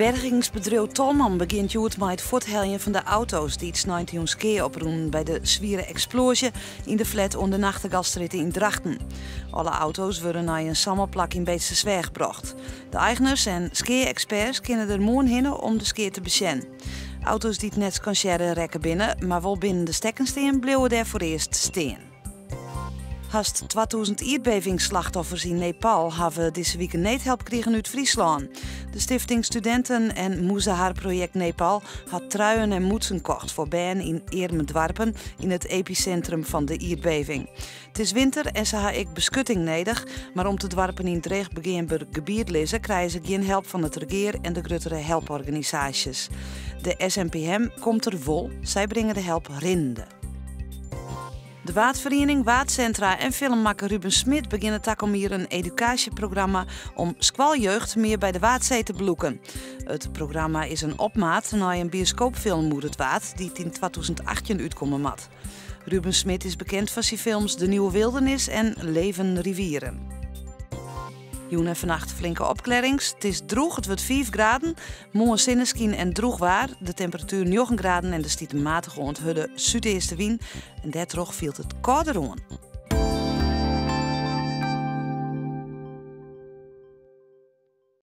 Bergingsbedrijf Tolman begint met het voortheljen van de auto's die het 19 keer oproemen bij de zwiere explosie in de flat onder de Nachtegastrit in Drachten. Alle auto's worden naar een sammelplak in Beesterweg gebracht. De eigenaars en ski-experts kunnen er morgen heen om de ski te besjen. Auto's die het net kan rekken binnen, maar wel binnen de stekken staan, bleven daar voor eerst staan. Haast 2000 aardbevingsslachtoffers in Nepal hebben deze week niet help gekregen uit Friesland. De Stichting Studenten en Moezahar Project Nepal had truien en moedsen gekocht voor bijen in Eermendwarpen in het epicentrum van de aardbeving. Het is winter en ze hebben ik beschutting nodig, maar om te dwarpen in het rechtbegaanbaar gebied lezen krijgen ze geen help van het regeer en de grotere helporganisaties. De SNPM komt er vol, zij brengen de help rinde. De Waadvereniging, Waadcentra en filmmaker Ruben Smit beginnen om hier een educatieprogramma om squaljeugd meer bij de Waadzee te beloeken. Het programma is een opmaat naar een bioscoopfilm Moed het Waad die in 2018 uitkomen mat. Ruben Smit is bekend van zijn films De Nieuwe Wildernis en Leven Rivieren. Joen en vannacht flinke opklarings. Het is droog, het wordt 5 graden. Morgen zinneschien en droog waar. De temperatuur 9 graden en de stiet een matige onthudde zuidestenwind. En daardoor viel het kouder aan.